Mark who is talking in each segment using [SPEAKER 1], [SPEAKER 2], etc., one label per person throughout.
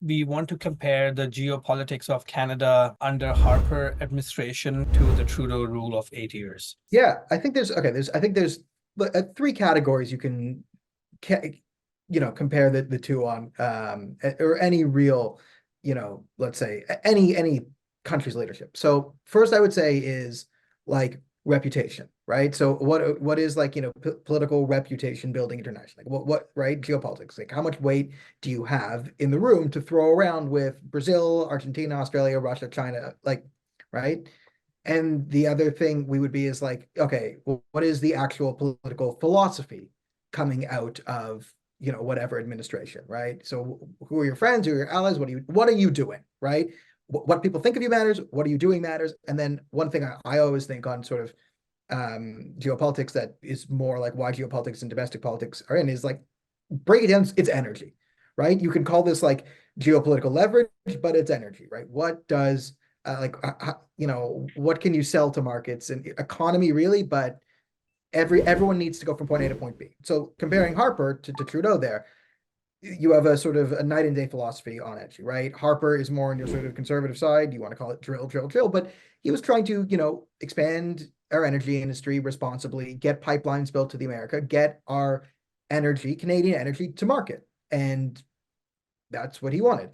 [SPEAKER 1] we want to compare the geopolitics of Canada under Harper administration to the Trudeau rule of 8 years.
[SPEAKER 2] Yeah, I think there's three categories you can compare the two on, or any real, let's say any country's leadership. So first I would say is like reputation, right? So what is like, political reputation building internationally? What right? Geopolitics. Like how much weight do you have in the room to throw around with Brazil, Argentina, Australia, Russia, China, like, right? And the other thing we would be is like, okay, well, what is the actual political philosophy coming out of, whatever administration, right? So who are your friends, who are your allies? What are you doing, right? What people think of you matters. What are you doing matters. And then one thing I always think on sort of geopolitics that is more like why geopolitics and domestic politics are in is like, break it down, it's energy, right? You can call this like geopolitical leverage, but it's energy, right? What does what can you sell to markets and economy really? But everyone needs to go from point A to point B. So comparing Harper to Trudeau there, you have a sort of a night and day philosophy on energy, right? Harper is more on your sort of conservative side. You want to call it drill, but he was trying to, expand our energy industry responsibly, get pipelines built to the America, get our energy, Canadian energy, to market. And that's what he wanted.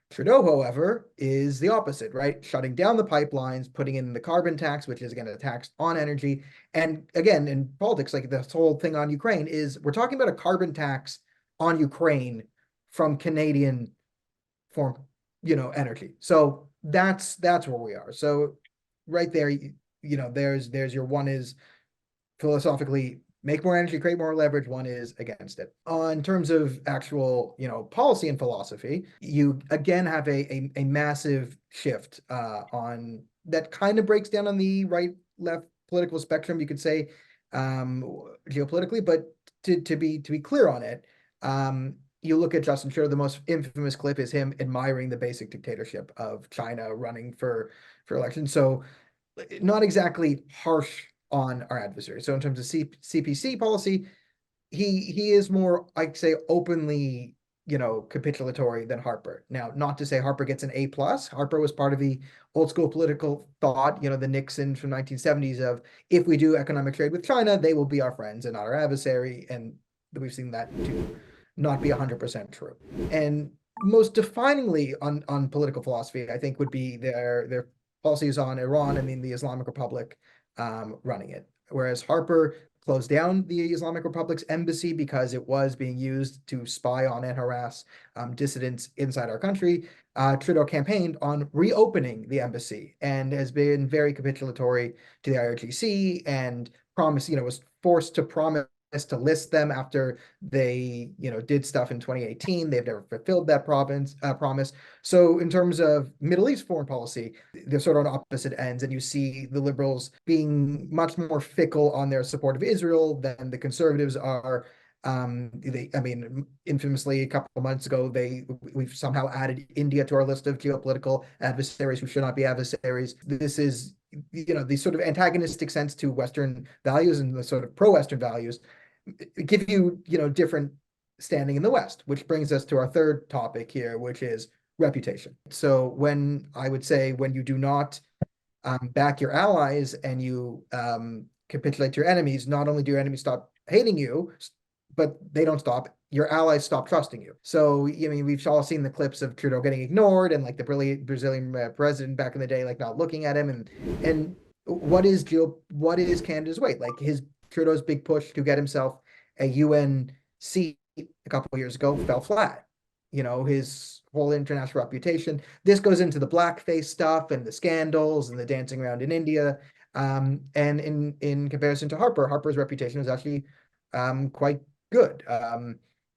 [SPEAKER 2] Trudeau, however, is the opposite, right? Shutting down the pipelines, putting in the carbon tax, which is again a tax on energy. And again, in politics, like this whole thing on Ukraine is we're talking about a carbon tax on Ukraine from Canadian form, energy. So that's where we are. So right there, there's your one is philosophically make more energy, create more leverage. One is against it. In terms of actual, policy and philosophy, you again have a massive shift on that kind of breaks down on the right left political spectrum, you could say, geopolitically. But to be clear on it, you look at Justin Trudeau, the most infamous clip is him admiring the basic dictatorship of China running for election. So not exactly harsh on our adversary. So in terms of CPC policy, he is more, I'd say, openly, capitulatory than Harper. Now, not to say Harper gets an A plus. Harper was part of the old school political thought, the Nixon from 1970s of if we do economic trade with China, they will be our friends and not our adversary. And we've seen that to not be 100% true. And most definingly on political philosophy, I think would be their policies on Iran and the Islamic Republic running it. Whereas Harper closed down the Islamic Republic's embassy because it was being used to spy on and harass dissidents inside our country. Trudeau campaigned on reopening the embassy and has been very capitulatory to the IRGC and was forced to promise to list them after they, did stuff in 2018. They've never fulfilled that promise. So in terms of Middle East foreign policy, they're sort of on opposite ends, and you see the liberals being much more fickle on their support of Israel than the conservatives are. Infamously, a couple of months ago, we've somehow added India to our list of geopolitical adversaries who should not be adversaries. This is, the sort of antagonistic sense to Western values and the sort of pro-Western values give you, different standing in the West, which brings us to our third topic here, which is reputation. So when you do not back your allies and you capitulate to your enemies, not only do your enemies stop hating you, but they don't stop. Your allies stop trusting you. So, we've all seen the clips of Trudeau getting ignored and like the brilliant Brazilian president back in the day, like not looking at him. And what is Canada's weight? Like Trudeau's big push to get himself a UN seat a couple of years ago fell flat. His whole international reputation. This goes into the blackface stuff and the scandals and the dancing around in India. And in comparison to Harper's reputation is actually quite good.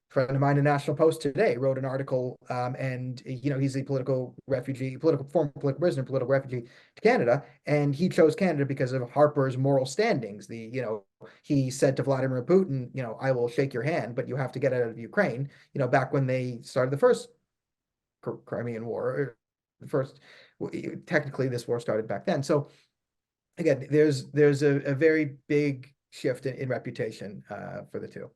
[SPEAKER 2] Friend of mine in National Post today wrote an article, and he's a former political prisoner, political refugee to Canada, and he chose Canada because of Harper's moral standings. He said to Vladimir Putin, I will shake your hand, but you have to get out of Ukraine. Back when they started the first Crimean War, technically this war started back then. So again, there's a very big shift in reputation for the two.